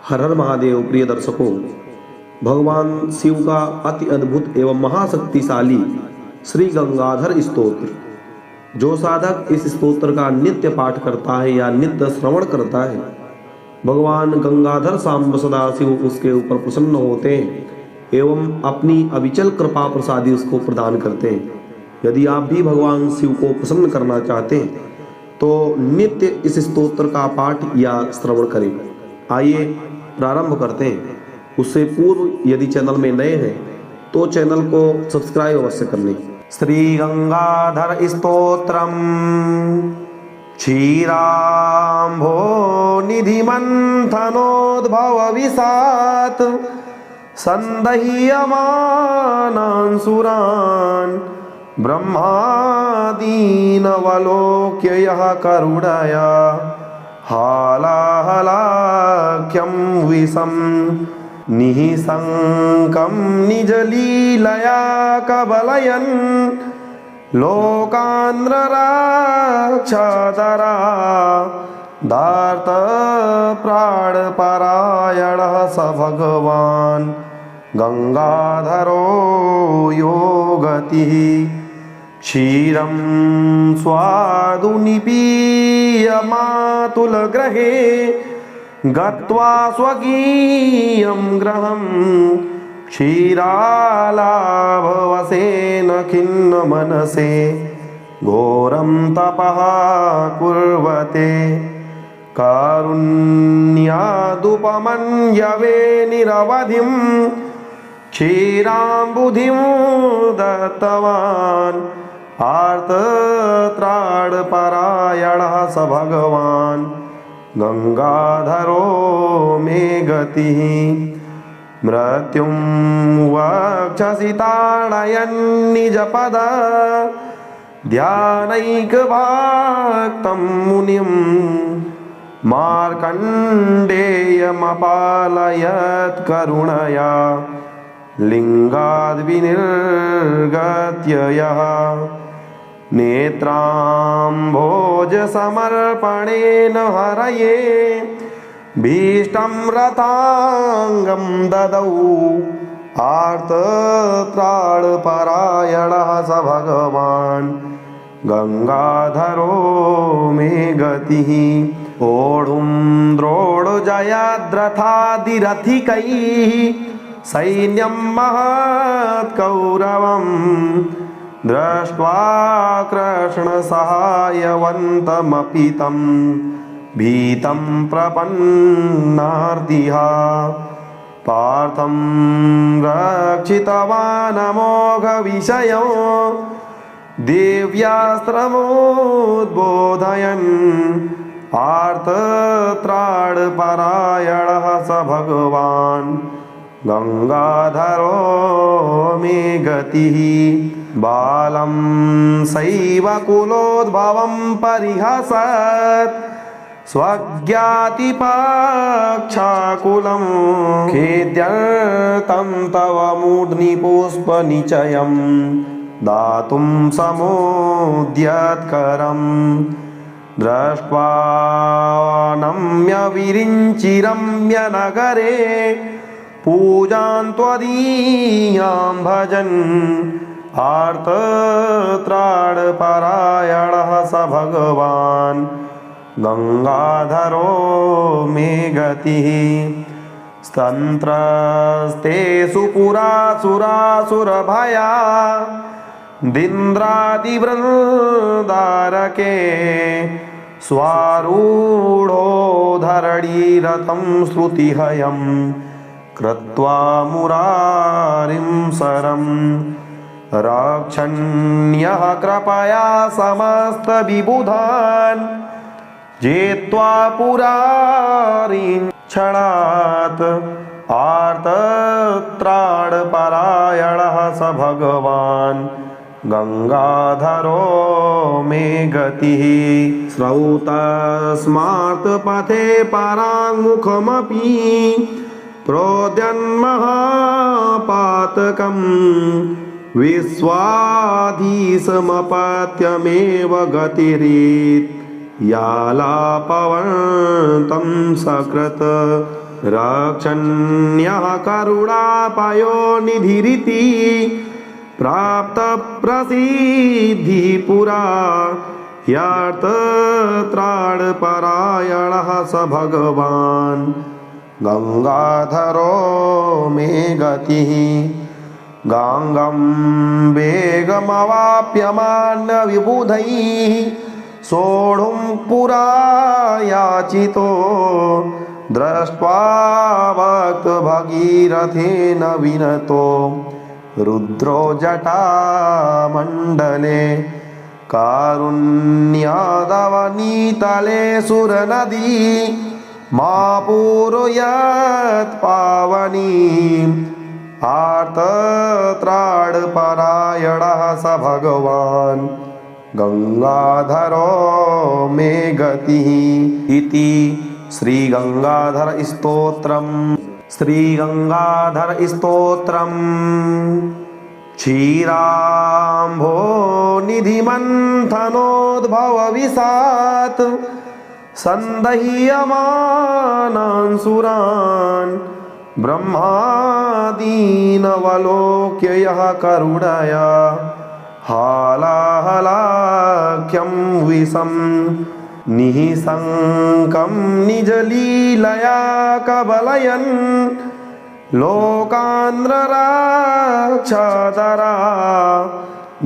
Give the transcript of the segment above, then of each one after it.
हर हर महादेव। प्रिय दर्शकों, भगवान शिव का अति अद्भुत एवं महाशक्तिशाली श्री गंगाधर स्तोत्र, जो साधक इस स्तोत्र का नित्य पाठ करता है या नित्य श्रवण करता है, भगवान गंगाधर सांब सदाशिव उसके ऊपर प्रसन्न होते हैं एवं अपनी अविचल कृपा प्रसादी उसको प्रदान करते हैं। यदि आप भी भगवान शिव को प्रसन्न करना चाहते हैं तो नित्य इस स्तोत्र का पाठ या श्रवण करें। आइए प्रारंभ करते हैं। उससे पूर्व यदि चैनल में नए हैं तो चैनल को सब्सक्राइब अवश्य कर लें। श्री गंगाधर स्तोत्रम क्षीरांभो निधि मंथनोद्भव विसात संदह्यमानांसुरान् ब्रह्मादीनवलोक्य यः करुणया हालाहलाख्यं विषं निःशङ्कं निजलीलया कबलयन् लोकान्ध्रराक्षातरा दार्तप्राणपरायणः स भगवान् गंगाधरो योगतिः क्षीरं स्वादुनिपीयमातुलगृहे गत्वा स्वकीयं गृहं क्षीरालाभवशेन खिन्नमनसे घोरं तपः कुर्वते कारुण्यादुपमन्यवे निरवधिं क्षीराम्बुधिं दत्तवान् आर्तत्राणपरायणः स भगवान् गंगाधरो मे गतिः मृत्युं वक्षसि ताडयन् निजपद ध्यानैकभक्तं मुनिं मार्कण्डेयमपालयत् करुणया लिङ्गाद्विनिर्गत्य यः नेत्राम्भोजसमर्पणेन हरये भीष्टं रथाङ्गं ददौ आर्तत्राणपरायणः स भगवान् गंगाधरो मे गतिः ओढुं द्रोणजयाद्रथादिरथिकैः सैन्यं महत्कौरवं दृष्ट्वा कृष्णसहायवन्तमपि तं भीतं प्रपन्नार्तिः पार्थं रक्षितवानमोघविषयो दिव्यास्त्रमोद्बोधयन् आर्तत्राणपरायणः स भगवान् गंगाधरो मे गतिः बालं शैवकुलोद्भवं परिहसत् स्वज्ञातिपक्षाकुलं खेद्यर्थं तव मूर्ध्निपुष्पनिचयं दातुं समोद्यत्करम् दृष्ट्वा नम्य विरिञ्चिरम्य नगरे पूजां त्वदीयां भजन् आर्तत्राणपरायणः स भगवान् गंगाधरो मे गतिः स्तन्त्रस्तेषु पुरासुरासुरभया दिन्द्रादिवृन्दारके स्वारूढो धरणीरथं श्रुतिहयं कृत्वा मुरारिं सरं रक्षण्यः कृपया समस्तविबुधान् जेत्वा पुरारिं क्षणात् आर्तत्राणपरायणः स भगवान् गंगाधरो मे गतिः स्रौतस्मात् पथे पराङ्मुखमपि प्रोद्यन्महापातकं विश्वाधीशमपत्यमेव गतिरीत् यालापवन्तं सकृत रक्षण्यः करुणापयो निधिरिति प्राप्त प्रसिद्धि पुरा यर्थत्राणपरायणः स भगवान् गंगाधरो मे गतिः गांगं वेगमवाप्यमान् विबुधैः सोढुं पुरा याचितो दृष्ट्वा भक्तभगीरथेन विनतो रुद्रो जटामण्डले कारुण्यादवनीतले सुरनदी मा पूरयत् पावनीम् आर्तत्राणपरायणः स भगवान् गंगाधरो मे गतिः इति श्री गंगाधर स्तोत्रम्। श्री गंगाधर स्तोत्रम् क्षीराम्भो निधिमन्थनोद्भव विशात् सन्दह्यमानान् सुरान् ब्रह्मादीनवलोक्य यः करुणया हालाहलाख्यं विषं निःशङ्कं निजलीलया कबलयन् लोकान्ध्रराक्षतरा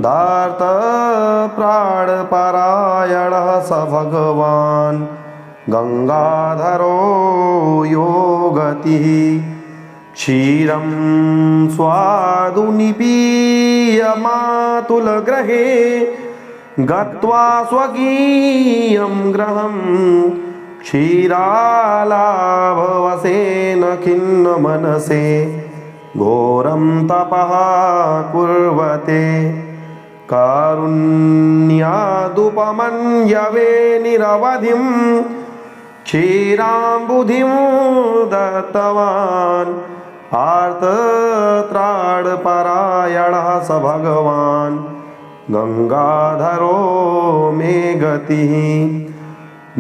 दार्तप्राणपरायणः स भगवान् गंगाधरो यो गतिः क्षीरं स्वादुनिपीयमातुलगृहे गत्वा स्वकीयं गृहं क्षीरालाभवशेन खिन्नमनसे घोरं तपः कुर्वते कारुण्यादुपमन्यवे निरवधिं क्षीराम्बुधिं दत्तवान् आर्तत्राणपरायणः स भगवान् गंगाधरो मे गतिः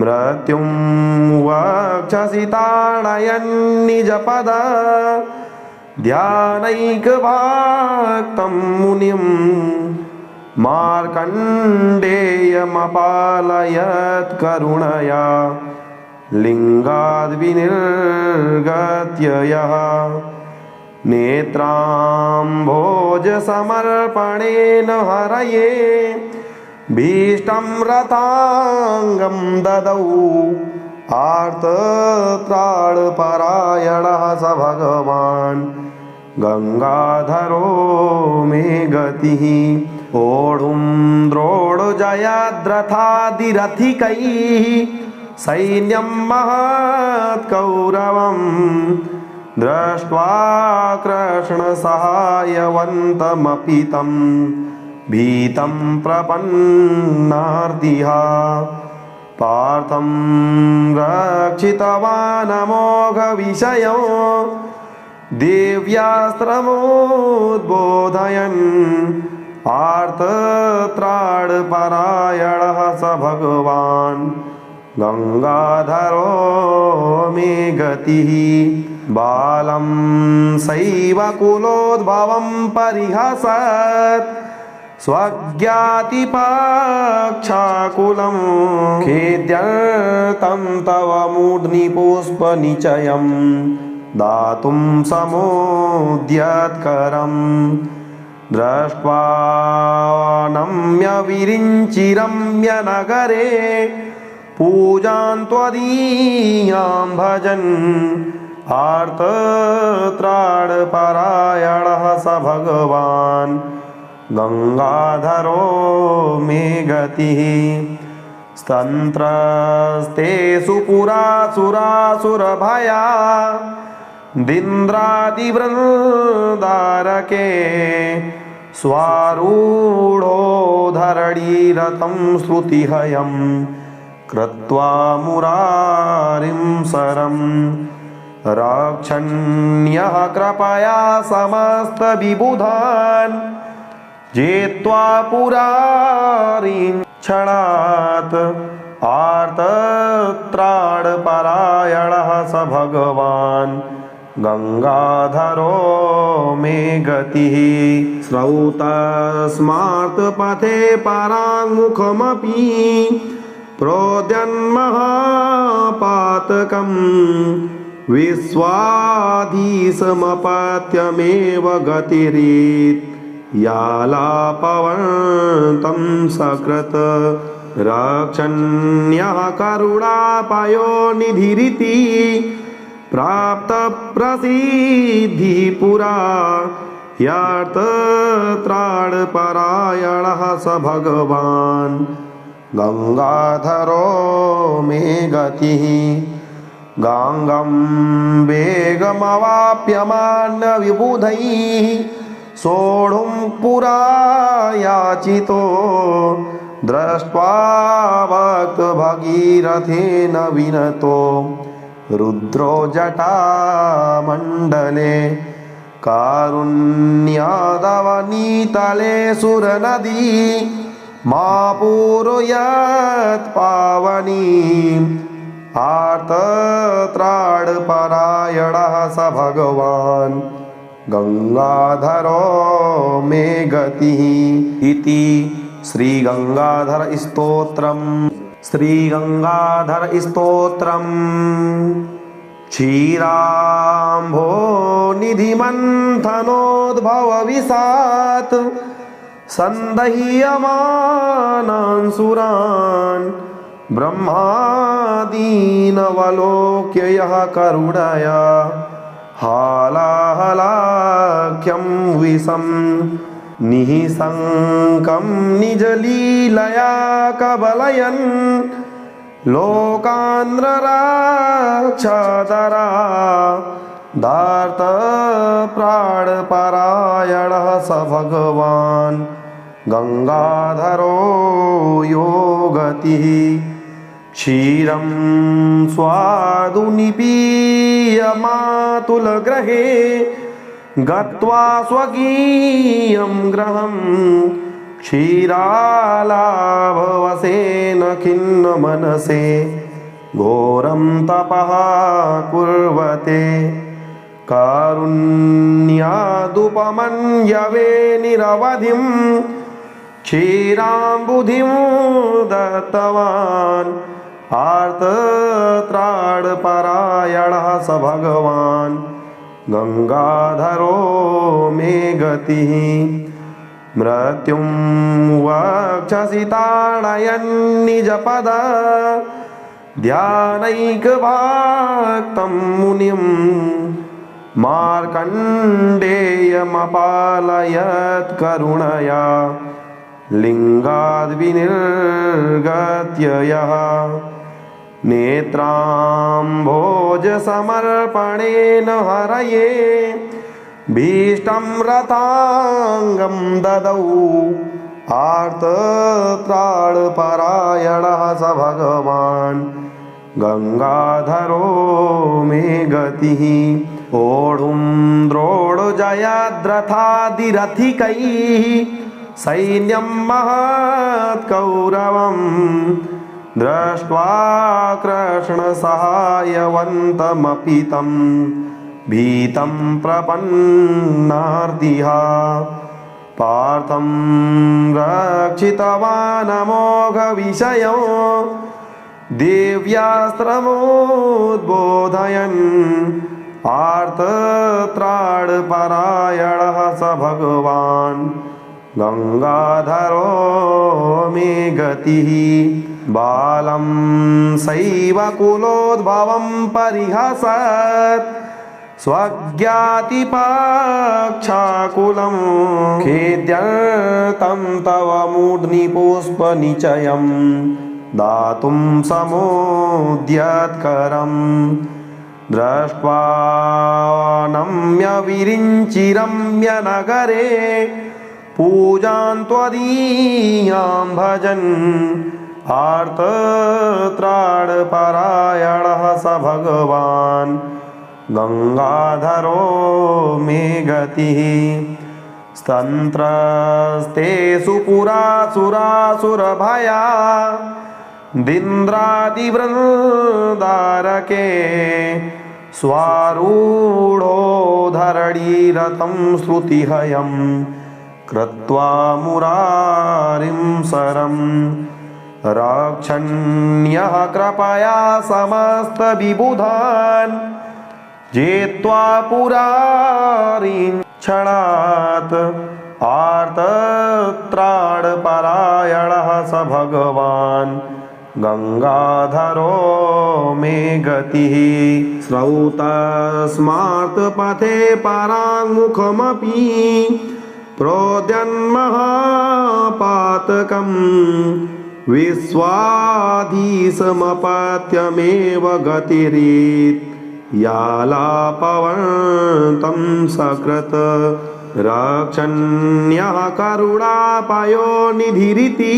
मृत्युं वक्षसि ताडयन् निजपद ध्यानैकभक्तं मुनिं मार्कण्डेयमपालयत् करुणया लिङ्गाद्विनिर्गत्य यः नेत्राम्भोजसमर्पणेन हरये भीष्टं रथाङ्गं ददौ आर्तत्राणपरायणः स भगवान् गंगाधरो मे गतिः ओढुं द्रोणजयाद्रथादिरथिकैः सैन्यं महत्कौरवं दृष्ट्वा कृष्णसहायवन्तमपि तं भीतं प्रपन्नार्तिः पार्थं रक्षितवानमोघविषयो दिव्यास्त्रमुद्बोधयन् आर्तत्राणपरायणः स भगवान् गंगाधरो मे गतिः बालं सैव कुलोद्भवं परिहसत् स्वज्ञातिपक्षाकुलं खेद्यर्थं तव मूर्ध्निपुष्पनिचयं दातुं समुद्यत्करम् दृष्ट्वा नम्य विरिञ्चिरम्य नगरे पूजां त्वदीयां भजन् आर्तत्राणपरायणः स भगवान् गंगाधरो मे गतिः स्तन्त्रस्तेषु पुरासुरासुरभया दिन्द्रादिवृन्दारके स्वारूढो धरणीरथं श्रुतिहयं कृत्वा मुरारिं सरं रक्षण्यः कृपया समस्तविबुधान् जेत्वा पुरारीं क्षणात् आर्तत्राणपरायणः स भगवान् गंगाधरो मे गतिः। स्रौतस्मार्तपथे पराङ्मुखमपि प्रोद्यन्महापातकम् विश्वाधीशमपत्यमेव गतिरेत् यालापवन्तं सकृत् रक्षण्यः करुणापयो निधिरिति प्राप्त प्रसिद्धि पुरा यार्तत्राणपरायणः स भगवान् गंगाधरो मे गतिः। गांगं वेगमवाप्यमान्न विबुधैः सोढुं पुरा याचितो दृष्ट्वा भक्तभगीरथेन विनतो रुद्रो जटामण्डले कारुण्यादवनीतले सुरनदी मा पूरयत् पावनीम् आर्तत्राणपरायणः स भगवान् गंगाधरो मे गतिः इति श्री गंगाधर स्तोत्रम्। श्री गंगाधर स्तोत्रम्। क्षीराम्भो निधिमन्थनोद्भव विशात् सन्दह्यमानान् ब्रह्मादीनवलोक्य यः करुणया हालाहलाख्यं विषं निःशङ्कं निजलीलया कबलयन् लोकान्ध्रराक्षतरा दार्तप्राणपरायणः स भगवान् गंगाधरो यो गतिः। क्षीरं स्वादुनिपीयमातुलगृहे गत्वा स्वकीयं गृहं क्षीरालाभवशेन खिन्नमनसे घोरं तपः कुर्वते कारुण्यादुपमन्यवे निरवधिं क्षीराम्बुधिं दत्तवान् आर्तत्राणपरायणः स भगवान् गंगाधरो मे गतिः। मृत्युं वक्षसि ताडयन् निजपद ध्यानैकभक्तं मुनिं मार्कण्डेयमपालयत् करुणया लिङ्गाद्विनिर्गत्य यः नेत्राम्भोजसमर्पणेन हरये भीष्टं रथाङ्गं ददौ आर्तत्राणपरायणः स भगवान् गंगाधरो मे गतिः। ओढुं द्रोणजयाद्रथादिरथिकैः सैन्यं महत्कौरवं दृष्ट्वा कृष्णसहायवन्तमपि तं भीतं प्रपन्नार्तिः पार्थं रक्षितवानमोघविषयो दिव्यास्त्रमुद्बोधयन् आर्तत्राणपरायणः स भगवान् गंगाधरो मे गतिः। बालं शैवकुलोद्भवं परिहसत् स्वज्ञातिपाक्षाकुलं खेद्यर्थं तव मूर्ध्निपुष्पनिचयं दातुं समुद्यत्करं दृष्ट्वा नम्य विरिञ्चिरम्य नगरे पूजां त्वदीयां भजन् आर्तत्राणपरायणः स भगवान् गंगाधरो मे गतिः। स्तंत्रस्ते सुपुरासुरासुरभया दिन्द्रादिवृन्दारके स्वारूढो धरणीरथं श्रुतिहयं कृत्वा मुरारिं सरम् रक्षण्यः कृपया समस्तविबुधान् जेत्वा पुरारीं क्षणात् आर्तत्राणपरायणः स भगवान् गंगाधरो मे गतिः स्रौतस्मात् पथे पराङ्मुखमपि प्रोद्यन्महापातकम् विश्वाधीशमपत्यमेव गतिरीत् यालापवन्तं सकृत् रक्षण्यः करुणापयो निधिरिति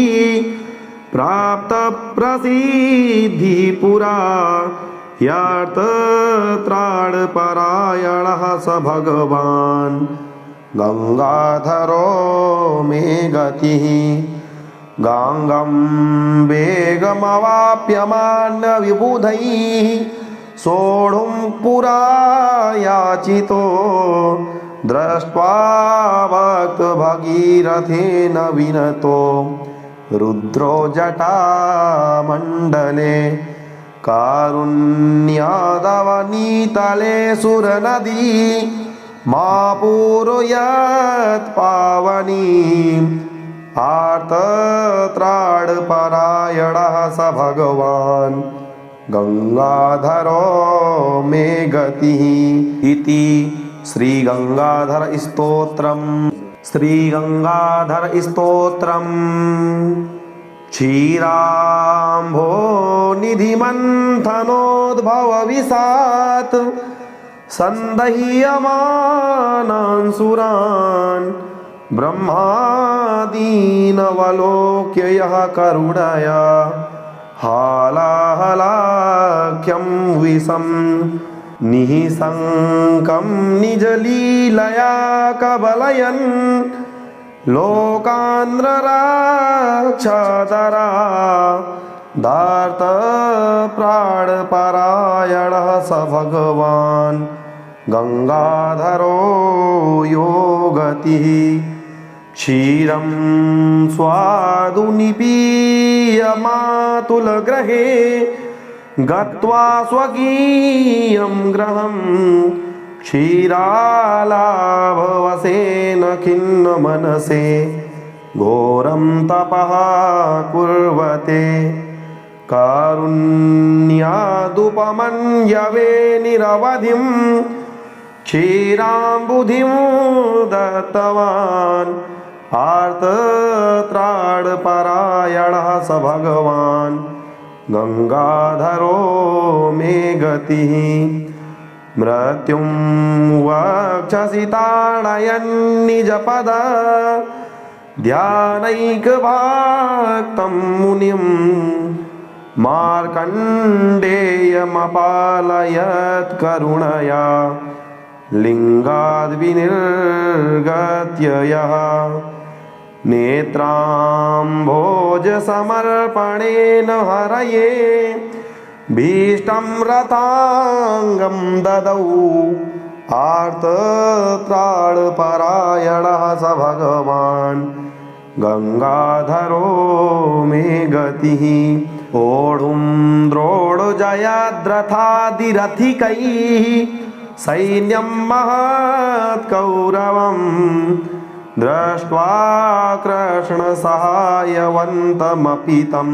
प्राप्त प्रसिद्धि पुरा यार्तत्राणपरायणः स भगवान् गंगाधरो मे गतिः गांगं वेगमवाप्यमान् विबुधैः सोढुं पुरा याचितो दृष्ट्वा भक्तभगीरथेन विनतो रुद्रो जटामण्डले कारुण्यादवनीतले सुरनदी मा पूरयत् पावनीम् आर्तत्राणपरायणः स भगवान् गंगाधरो मे गतिः इति श्री गंगाधर स्तोत्रम्। श्री गंगाधर स्तोत्रम् क्षीराम्भो निधिमन्थनोद्भव विशात् सन्दह्यमानान् ब्रह्मादीनवलोक्य यः करुणया हालाहलाख्यं विषं निःशङ्कं निजलीलया कबलयन् लोकान्ध्रराक्षादरा दार्तप्राणपरायणः स भगवान् गंगाधरो यो गतिः क्षीरं स्वादुनिपीयमातुलगृहे गत्वा स्वकीयं गृहं क्षीरालाभवशेन खिन्नमनसे घोरं तपः कुर्वते कारुण्यादुपमन्यवे निरवधिं क्षीराम्बुधिं दत्तवान् आर्तत्राणपरायणः स भगवान् गंगाधरो मे गतिः मृत्युं वक्षसि ताडयन् निजपद ध्यानैकभक्तं मुनिं मार्कण्डेयमपालयत् करुणया लिङ्गाद्विनिर्गत्य यः नेत्राम्भोजसमर्पणेन हरये भीष्टं रथाङ्गं ददौ आर्तत्राणपरायणः स भगवान् गंगाधरो मे गतिः ओढुं द्रोणजयाद्रथादिरथिकैः सैन्यं महत्कौरवं दृष्ट्वा कृष्णसहायवन्तमपि तं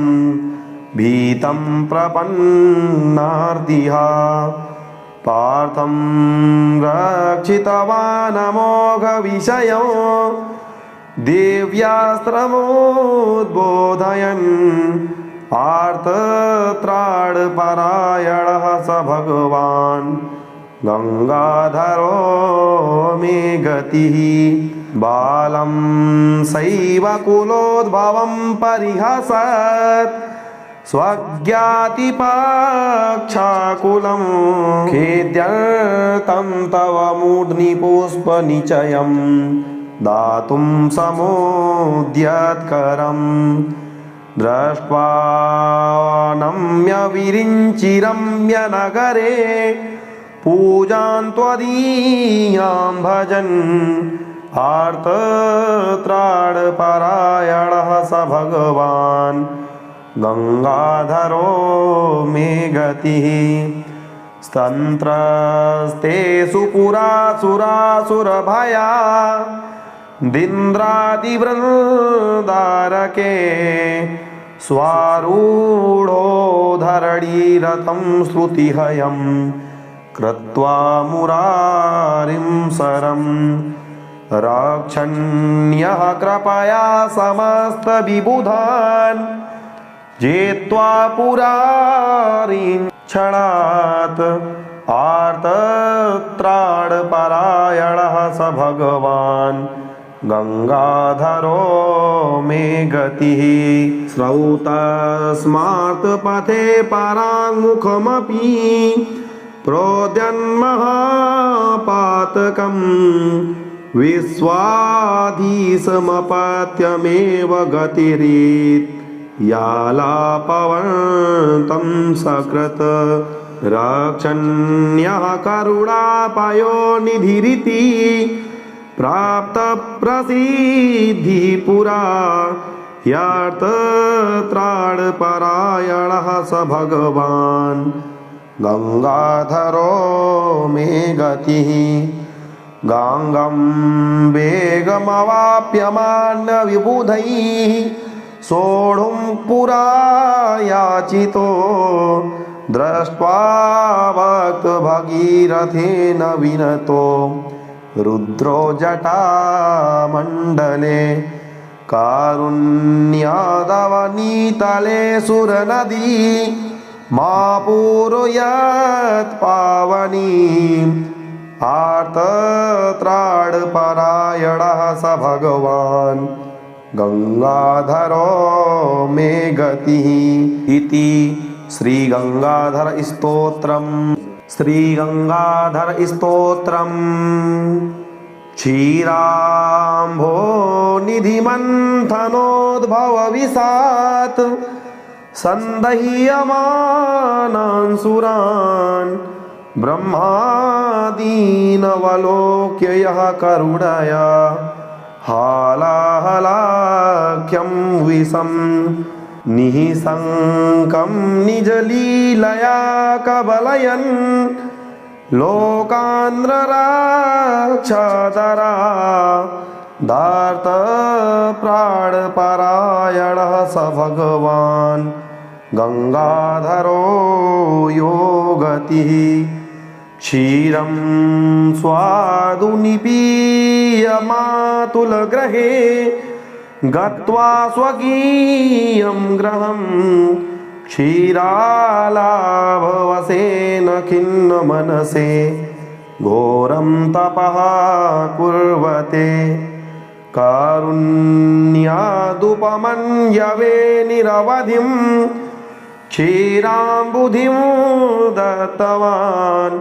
भीतं प्रपन्नार्तिः पार्थं रक्षितवानमोघविषयो दिव्यास्त्रमोद्बोधयन् आर्तत्राणपरायणः स भगवान् गंगाधरो मे गतिः बालं सैव कुलोद्भवं परिहसत् स्वज्ञातिपाक्षाकुलं खेद्यर्थं तव मूर्ध्निपुष्पनिचयं दातुं समोद्यत्करम् दृष्ट्वा नम्य विरिञ्चिरम्य नगरे पूजां त्वदीयां भजन् आर्तत्राणपरायणः स भगवान् गंगाधरो मे गतिः स्तंत्रस्तेषु पुरासुरासुरभया दिन्द्रादिवृन्दारके स्वारूढो धरणीरथं श्रुतिहयं कृत्वा मुरारिं सरम् रक्षण्यः कृपया समस्तविबुधान् जेत्वा पुरारिं क्षणात् आर्तत्राणपरायणः स भगवान् गंगाधरो मे गतिः स्रौतस्मार्तपथे पराङ्मुखमपि प्रोद्यन्महापातकम् विश्वाधीशमपत्यमेव गतिरेत् यालापवन्तं सकृत् रक्षण्यः करुणापयोनिधिरिति प्राप्तप्रसिद्धिपुरा ह्यर्थत्राणपरायणः स भगवान् गंगाधरो मे गतिः गांगं वेगमवाप्यमान्य विबुधैः सोढुं पुरा याचितो दृष्ट्वा भक्तभगीरथेन विनतो रुद्रो जटामण्डले कारुण्यादवनीतले सुरनदी मा पूरयत् पावनीम् आर्तत्राणपरायणः स भगवान् गंगाधरो मे गतिः इति श्री गंगाधर स्तोत्रम् श्रीगंगाधर स्तोत्रम् क्षीराम्भो निधिमन्थनोद्भवविशात् सन्दह्यमानान् ब्रह्मादीनवलोक्य यः करुणया हालाहलाख्यं विषं निःशङ्कं निजलीलया कबलयन् लोकान्ध्रराक्षादरा दार्तप्राणपरायणः स भगवान् गंगाधरो यो गतिः क्षीरं स्वादुनिपीयमातुलगृहे गत्वा स्वकीयं गृहं क्षीरालाभवशेन खिन्नमनसे घोरं तपः कुर्वते कारुण्यादुपमन्यवे निरवधिं क्षीराम्बुधिं दत्तवान्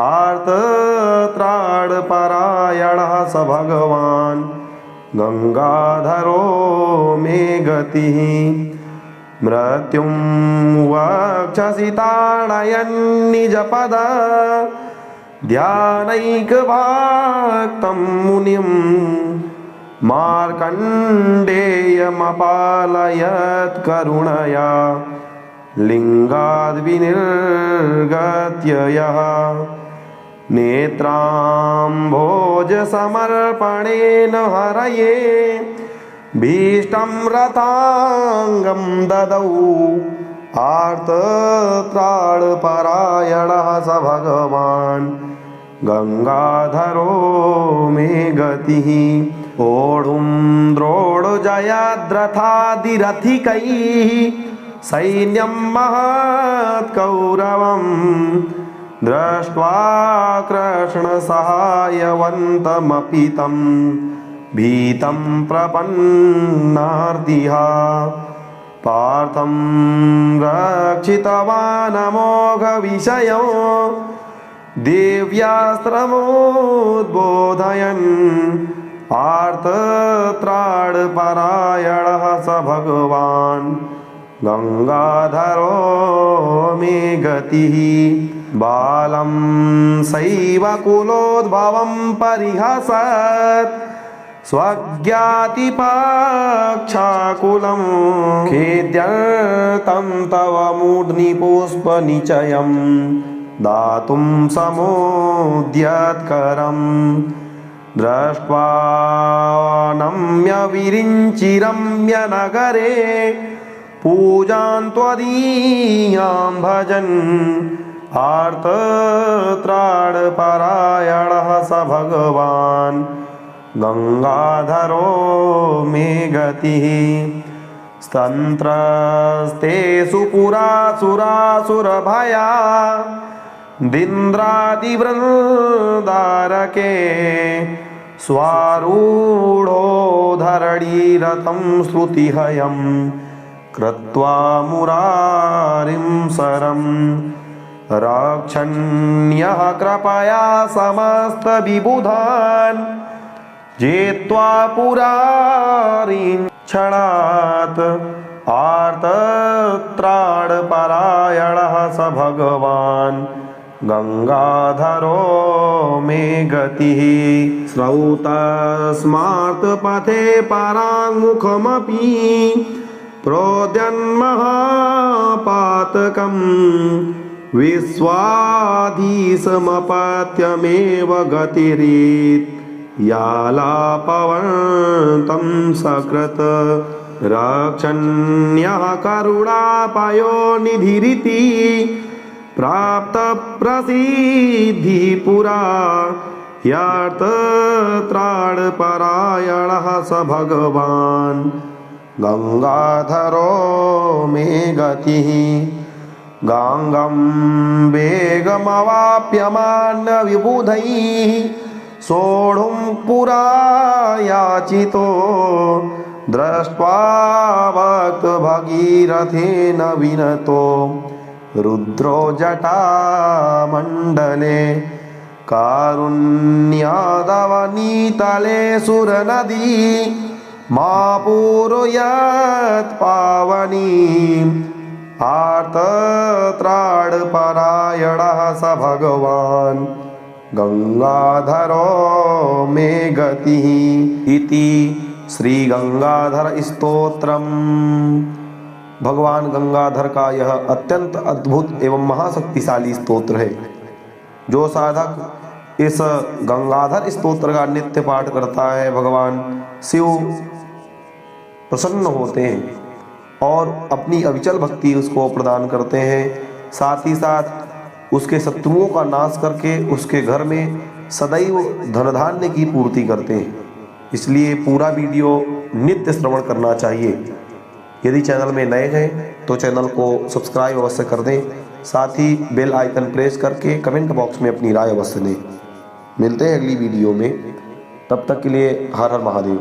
आर्तत्राणपरायणः स भगवान् गंगाधरो मे गतिः मृत्युं वक्षसि ताडयन् निजपद ध्यानैकभक्तं मुनिं मार्कण्डेयमपालयत् करुणया लिङ्गाद्विनिर्गत्य यः नेत्राम्भोजसमर्पणेन हरये भीष्टं रथाङ्गं ददौ आर्तत्राणपरायणः स भगवान् गंगाधरो मे गतिः ओढुं द्रोणजयाद्रथादिरथिकैः सैन्यं महत्कौरवं दृष्ट्वा कृष्णसहायवन्तमपि तं भीतं प्रपन्नार्तिः पार्थं रक्षितवानमोघविषयो दिव्यास्त्रमोद्बोधयन् आर्तत्राणपरायणः स भगवान् गंगाधरो मे गतिः बालं सैव कुलोद्भवं परिहसत् स्वज्ञातिपाक्षाकुलं खेद्यर्तं तव मूर्ध्नि पुष्पनिचयं दातुं समोद्यत्करं दृष्ट्वा नम्य विरिञ्चिरम्य नगरे पूजां त्वदीयां भजन् आर्तत्राणपरायणः स भगवान् गंगाधरो मे गतिः स्तंत्रस्तेषु पुरासुरासुरभया दिन्द्रादिवृन्दारके स्वारूढो धरणीरथं श्रुतिहयं कृत्वा मुरारिं सरम् रक्षण्यः कृपया समस्तविबुधान् जेत्वा पुरारीं क्षणात् आर्तत्राणपरायणः स भगवान् गंगाधरो मे गतिः स्रौतस्मार्तपथे पराङ्मुखमपि प्रोद्यन्महापातकम् विश्वाधीशमपत्यमेव गतिरेत् यालापवन्तं सकृत रक्षण्यः करुणापयो निधिरिति प्राप्त प्रसिद्धि पुरा यार्तत्राणपरायणः स भगवान् गंगाधरो मे गतिः गांगं वेगमवाप्यमान्य विबुधैः सोढुं पुरा याचितो दृष्ट्वा भक्तभगीरथेन विनतो रुद्रो जटामण्डले कारुण्यादवनीतले सुरनदी मा पूरयत् पावनीम् आर्तत्राणपरायणः स भगवान् गंगाधरो मे गतिः इति श्री गंगाधर स्तोत्रम। भगवान गंगाधर का यह अत्यंत अद्भुत एवं महाशक्तिशाली स्तोत्र है। जो साधक इस गंगाधर स्तोत्र का नित्य पाठ करता है, भगवान शिव प्रसन्न होते हैं और अपनी अविचल भक्ति उसको प्रदान करते हैं। साथ ही साथ उसके शत्रुओं का नाश करके उसके घर में सदैव धन धान्य की पूर्ति करते हैं। इसलिए पूरा वीडियो नित्य श्रवण करना चाहिए। यदि चैनल में नए हैं तो चैनल को सब्सक्राइब अवश्य कर दें। साथ ही बेल आइकन प्रेस करके कमेंट बॉक्स में अपनी राय अवश्य दें। मिलते हैं अगली वीडियो में, तब तक के लिए हर हर महादेव।